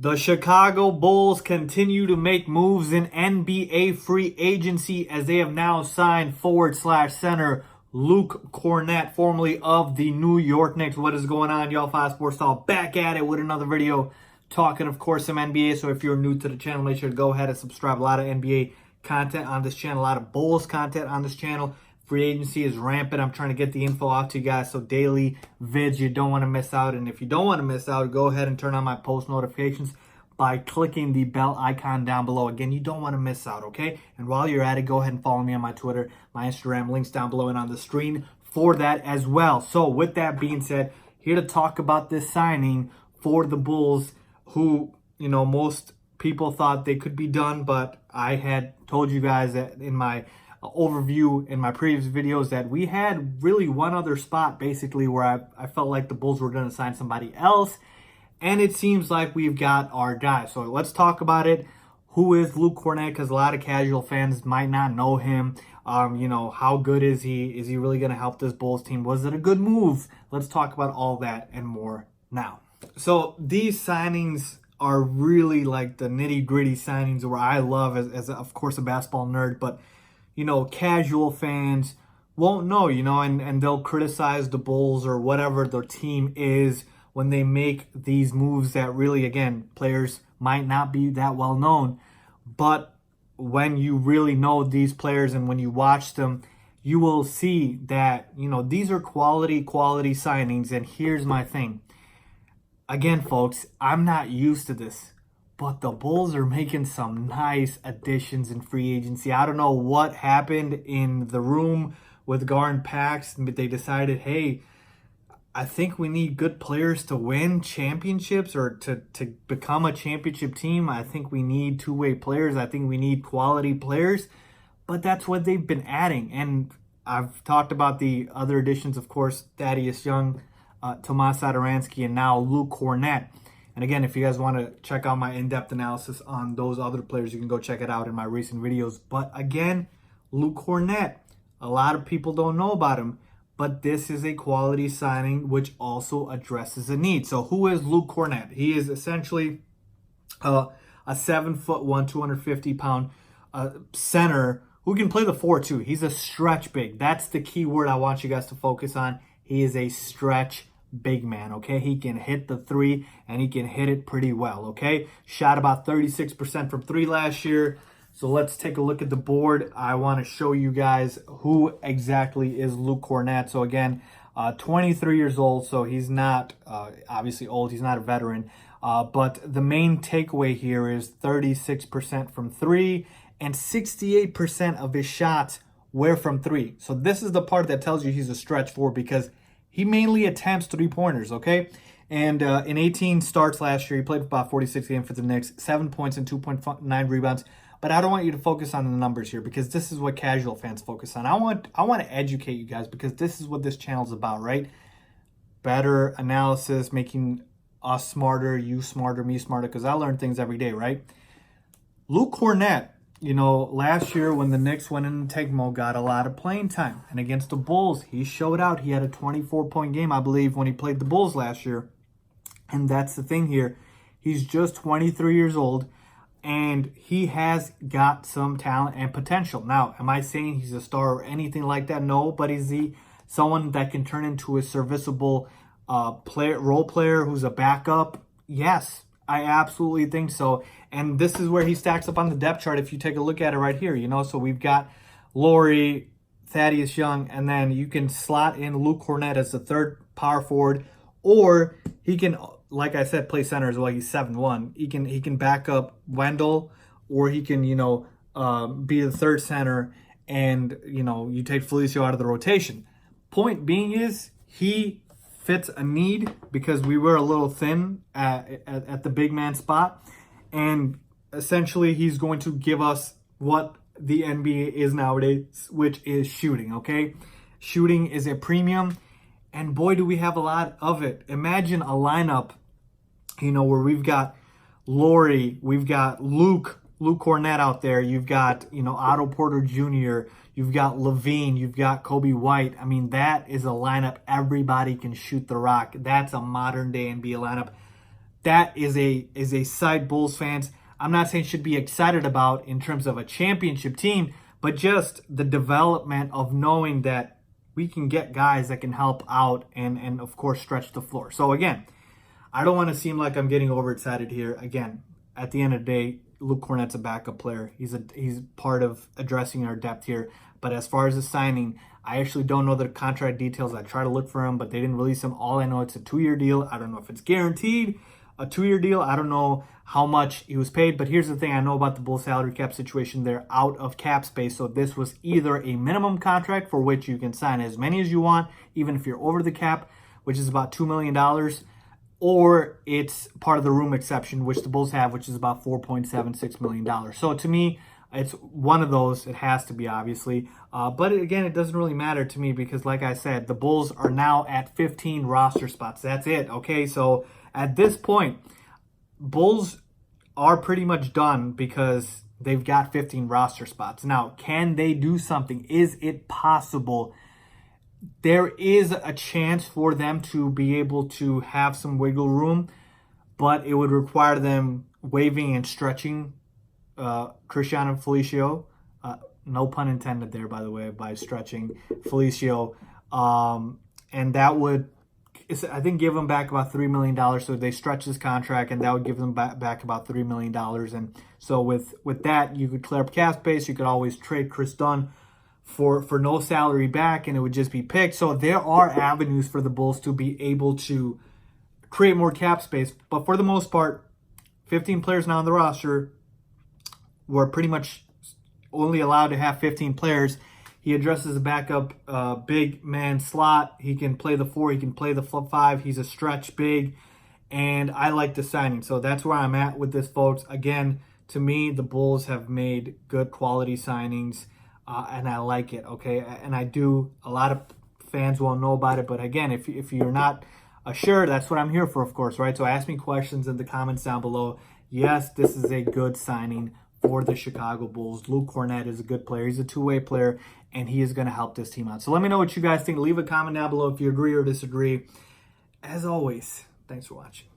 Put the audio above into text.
The Chicago Bulls continue to make moves in NBA free agency as they have now signed forward/center Luke Kornet, formerly of the New York Knicks. What is going on, y'all? 5 Sports Talk back at it with another video talking, of course, some NBA. So if you're new to the channel, make sure to go ahead and subscribe. A lot of NBA content on this channel, a lot of Bulls content on this channel. Free agency is rampant. I'm trying to get the info out to you guys. So daily vids, you don't want to miss out. And if you don't want to miss out, go ahead and turn on my post notifications by clicking the bell icon down below. Again, you don't want to miss out, okay? And while you're at it, go ahead and follow me on my Twitter, my Instagram, links down below and on the screen for that as well. So with that being said, here to talk about this signing for the Bulls, who, you know, most people thought they could be done, but I had told you guys that in my overview in my previous videos that we had really one other spot basically where I felt like the Bulls were going to sign somebody else, and it seems like we've got our guy. So let's talk about it. Who is Luke Kornet? Because a lot of casual fans might not know him. You know, how good is he? Is he really going to help this Bulls team? Was it a good move? Let's talk about all that and more now. So these signings are really like the nitty-gritty signings where I love as of course a basketball nerd, but you know, casual fans won't know, you know, and they'll criticize the Bulls or whatever their team is when they make these moves that really, again, players might not be that well known. But when you really know these players and when you watch them, you will see that, you know, these are quality signings. And here's my thing. Again, folks, I'm not used to this, but the Bulls are making some nice additions in free agency. I don't know what happened in the room with Gar and Pax, but they decided, hey, I think we need good players to win championships or to become a championship team. I think we need two-way players. I think we need quality players. But that's what they've been adding. And I've talked about the other additions, of course, Thaddeus Young, Tomas Satoransky, and now Luke Kornet. And again, if you guys want to check out my in-depth analysis on those other players, you can go check it out in my recent videos. But again, Luke Kornet, a lot of people don't know about him, but this is a quality signing which also addresses a need. So who is Luke Kornet? He is essentially a 7'1", 250-pound center who can play the 4 too. He's a stretch big. That's the key word I want you guys to focus on. He is a stretch big man, okay? He can hit the 3 and he can hit it pretty well, okay? Shot about 36% from 3 last year. So let's take a look at the board. I want to show you guys who exactly is Luke Kornet. So again, 23 years old, so he's not obviously old. He's not a veteran. But the main takeaway here is 36% from 3 and 68% of his shots were from 3. So this is the part that tells you he's a stretch 4 because he mainly attempts 3-pointers, okay? And in 18 starts last year, he played about 46 games for the Knicks, 7 points and 2.9 rebounds. But I don't want you to focus on the numbers here because this is what casual fans focus on. I want to educate you guys because this is what this channel is about, right? Better analysis, making us smarter, you smarter, me smarter, because I learn things every day, right? Luke Kornet, you know, last year when the Knicks went in tank mode, got a lot of playing time. And against the Bulls, he showed out. He had a 24-point game, I believe, when he played the Bulls last year. And that's the thing here. He's just 23 years old, and he has got some talent and potential. Now, am I saying he's a star or anything like that? No, but is he someone that can turn into a serviceable role player who's a backup? Yes, I absolutely think so. And this is where he stacks up on the depth chart if you take a look at it right here. You know, so we've got Laurie, Thaddeus Young, and then you can slot in Luke Kornet as the third power forward, or he can, like I said, play center as well. He's 7'1". He can back up Wendell, or he can, you know, be the third center, and, you know, you take Felicio out of the rotation. Point being is he fits a need because we were a little thin at the big man spot. And essentially, he's going to give us what the NBA is nowadays, which is shooting, okay? Shooting is a premium, and boy, do we have a lot of it. Imagine a lineup, you know, where we've got Laurie, we've got Luke Kornet out there, you've got, you know, Otto Porter Jr., you've got Levine, you've got Kobe White. I mean, that is a lineup everybody can shoot the rock. That's a modern day NBA lineup. that is a sight Bulls fans, I'm not saying should be excited about in terms of a championship team, but just the development of knowing that we can get guys that can help out and of course stretch the floor. So again, I don't want to seem like I'm getting overexcited here. Again, at the end of the day, Luke Kornet's a backup player. He's part of addressing our depth here. But as far as the signing, I actually don't know the contract details. I try to look for him, but they didn't release him. All I know, it's a 2-year deal. I don't know if it's guaranteed. A 2-year deal. I don't know how much he was paid. But here's the thing I know about the Bulls salary cap situation. They're out of cap space. So this was either a minimum contract for which you can sign as many as you want, even if you're over the cap, which is about $2 million, or it's part of the room exception, which the Bulls have, which is about $4.76 million. So to me, it's one of those. It has to be, obviously. But again, it doesn't really matter to me because, like I said, the Bulls are now at 15 roster spots. That's it, okay? So at this point, Bulls are pretty much done because they've got 15 roster spots. Now, can they do something? Is it possible? There is a chance for them to be able to have some wiggle room, but it would require them waiving and stretching Cristiano Felicio. No pun intended there, by the way, by stretching Felicio. And that would, I think, give them back about $3 million. So they stretch his contract, and that would give them back about $3 million. And so with that, you could clear up cap space. You could always trade Chris Dunn for no salary back, and it would just be picked. So there are avenues for the Bulls to be able to create more cap space. But for the most part, 15 players now on the roster. We're pretty much only allowed to have 15 players. He addresses a backup big man slot. He can play the 4. He can play the 5. He's a stretch big. And I like the signing. So that's where I'm at with this, folks. Again, to me, the Bulls have made good quality signings. And I like it, okay? And I do. A lot of fans won't know about it. But again, if you're not sure, that's what I'm here for, of course, right? So ask me questions in the comments down below. Yes, this is a good signing for the Chicago Bulls. Luke Kornet is a good player. He's a two-way player, and he is going to help this team out. So let me know what you guys think. Leave a comment down below if you agree or disagree. As always, thanks for watching.